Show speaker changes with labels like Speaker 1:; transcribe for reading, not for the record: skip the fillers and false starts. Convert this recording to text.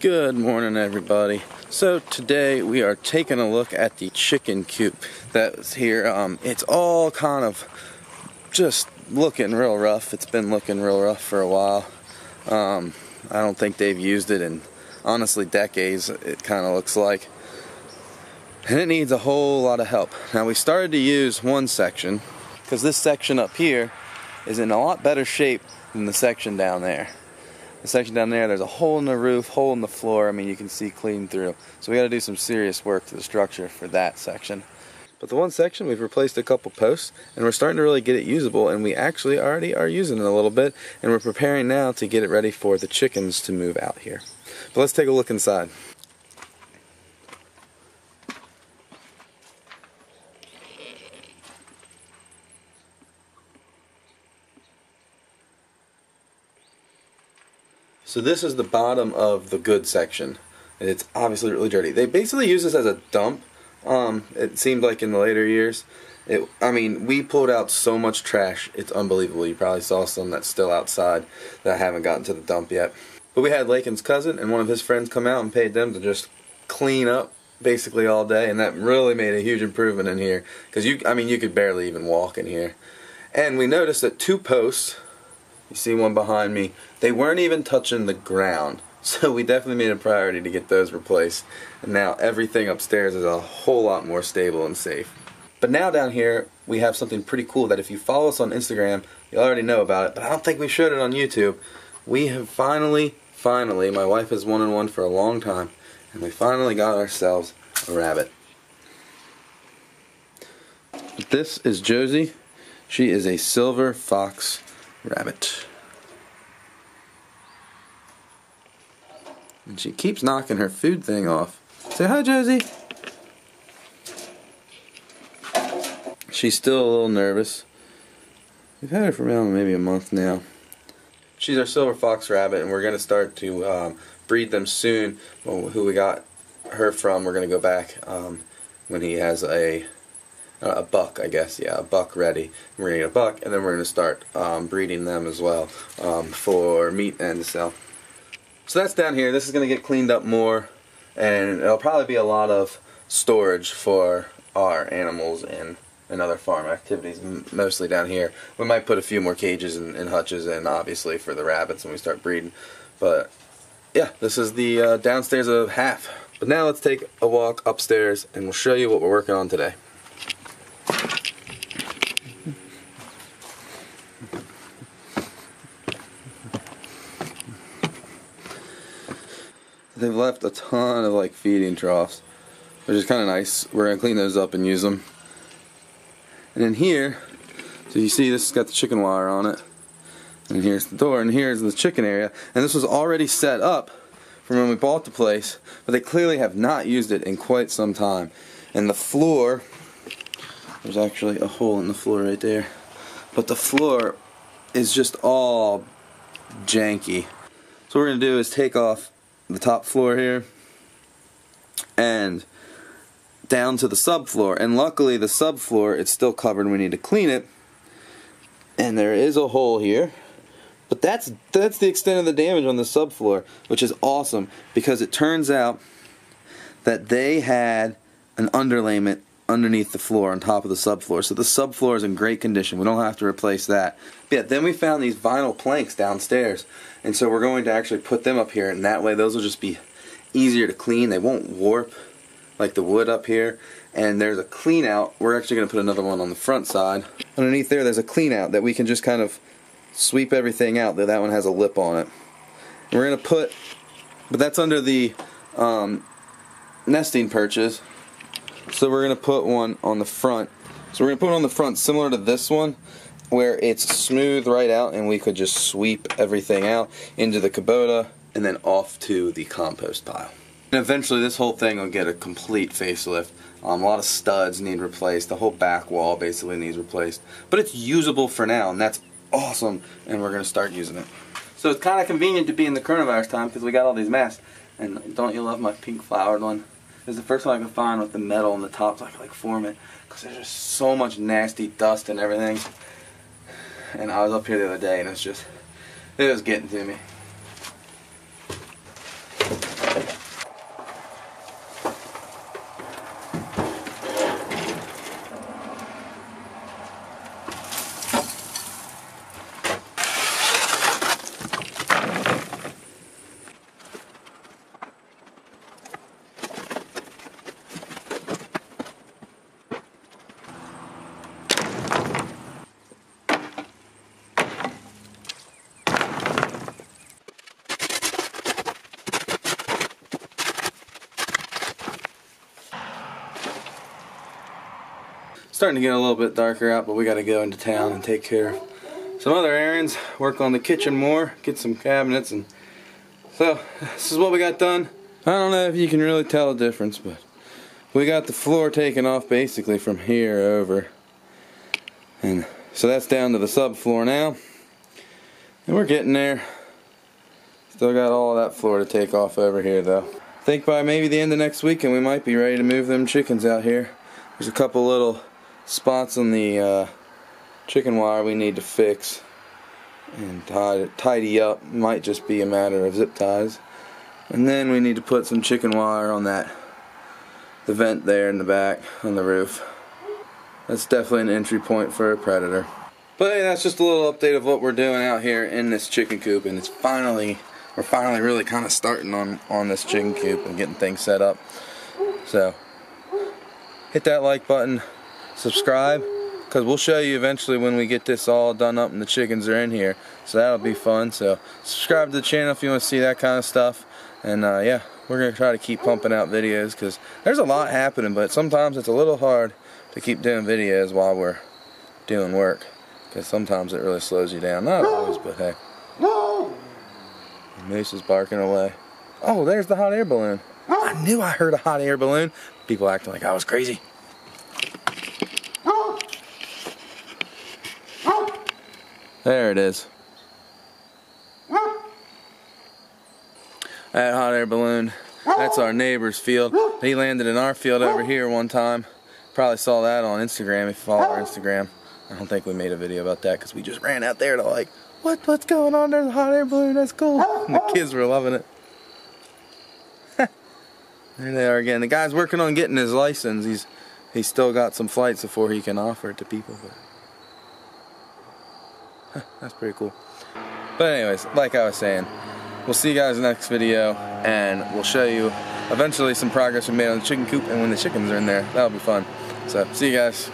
Speaker 1: Good morning, everybody. So today we are taking a look at the chicken coop that's here. It's all kind of just looking real rough. It's been looking real rough for a while. I don't think they've used it in honestly decades, it kind of looks like. And it needs a whole lot of help. Now we started to use one section because this section up here is in a lot better shape than the section down there. The section down there, there's a hole in the roof, hole in the floor. I mean, you can see clean through. So we got to do some serious work to the structure for that section. But the one section, we've replaced a couple posts, and we're starting to really get it usable, and we actually already are using it a little bit, and we're preparing now to get it ready for the chickens to move out here. But let's take a look inside. So this is the bottom of the good section. It's obviously really dirty. They basically use this as a dump. It seemed like in the later years. I mean, we pulled out so much trash. It's unbelievable. You probably saw some that's still outside that I haven't gotten to the dump yet. But we had Lakin's cousin and one of his friends come out and paid them to just clean up basically all day, and that really made a huge improvement in here. Because you could barely even walk in here. And we noticed that two posts, you see one behind me, they weren't even touching the ground. So we definitely made a priority to get those replaced. And now everything upstairs is a whole lot more stable and safe. But now down here, we have something pretty cool that if you follow us on Instagram, you already know about it, but I don't think we showed it on YouTube. We have finally, my wife has wanted one for a long time, and we finally got ourselves a rabbit. This is Josie. She is a silver fox rabbit. And she keeps knocking her food thing off. Say hi, Josie. She's still a little nervous. We've had her for around maybe a month now. She's our silver fox rabbit, and we're going to start to breed them soon. Well, who we got her from, we're going to go back when he has a buck, I guess. Yeah, a buck ready. We're going to get a buck, and then we're going to start breeding them as well for meat and to sell. So that's down here. This is going to get cleaned up more, and it'll probably be a lot of storage for our animals and other farm activities, mostly down here. We might put a few more cages and hutches in, obviously, for the rabbits when we start breeding. But yeah, this is the downstairs of half. But now let's take a walk upstairs, and we'll show you what we're working on today. They've left a ton of feeding troughs, which is kind of nice. We're going to clean those up and use them. And in here, so you see this has got the chicken wire on it. And here's the door, and here's the chicken area. And this was already set up from when we bought the place, but they clearly have not used it in quite some time. And the floor, there's actually a hole in the floor right there, but the floor is just all janky. So what we're going to do is take off the top floor here and down to the subfloor, and luckily the subfloor, it's still covered and we need to clean it, and there is a hole here, but that's the extent of the damage on the subfloor, which is awesome because it turns out that they had an underlayment underneath the floor on top of the subfloor, so the subfloor is in great condition. We don't have to replace that. But yeah, then we found these vinyl planks downstairs, and so we're going to actually put them up here, and that way those will just be easier to clean. They won't warp like the wood up here. And there's a clean out. We're actually going to put another one on the front side. Underneath there's a clean out that we can just kind of sweep everything out. That one has a lip on it. And we're going to put, but that's under the nesting perches. So we're going to put one on the front. So we're going to put one on the front similar to this one, where it's smooth right out and we could just sweep everything out into the Kubota and then off to the compost pile. And eventually this whole thing will get a complete facelift. A lot of studs need replaced. The whole back wall basically needs replaced. But it's usable for now, and that's awesome, and we're going to start using it. So it's kind of convenient to be in the coronavirus time because we got all these masks. And don't you love my pink flowered one? It's the first one I could find with the metal on the top so I could form it. Because there's just so much nasty dust and everything. And I was up here the other day and it was getting to me. starting to get a little bit darker out, but we got to go into town and take care of some other errands, work on the kitchen more, get some cabinets, and so this is what we got done. I don't know if you can really tell the difference, but we got the floor taken off basically from here over, and so that's down to the subfloor now, and we're getting there. Still got all that floor to take off over here though. I think by maybe the end of next week and we might be ready to move them chickens out here. There's a couple little spots on the chicken wire we need to fix and tidy up. Might just be a matter of zip ties. And then we need to put some chicken wire on the vent there in the back on the roof. That's definitely an entry point for a predator. But hey, that's just a little update of what we're doing out here in this chicken coop, and we're finally really kind of starting on this chicken coop and getting things set up. So hit that like button, subscribe, because we'll show you eventually when we get this all done up and the chickens are in here, so that'll be fun. So subscribe to the channel if you want to see that kind of stuff. And yeah, we're going to try to keep pumping out videos because there's a lot happening, but sometimes it's a little hard to keep doing videos while we're doing work, because sometimes it really slows you down. Not always, but hey. The moose is barking away. Oh, there's the hot air balloon. I knew I heard a hot air balloon. People acting like I was crazy. There it is. That hot air balloon, that's our neighbor's field. He landed in our field over here one time. Probably saw that on Instagram if you follow our Instagram. I don't think we made a video about that because we just ran out there to like, what's going on? There's a hot air balloon, that's cool. And the kids were loving it. There they are again. The guy's working on getting his license. He's still got some flights before he can offer it to people. But that's pretty cool. But anyways, like I was saying, we'll see you guys in the next video, and we'll show you eventually some progress we made on the chicken coop, and when the chickens are in there, that'll be fun. So see you guys.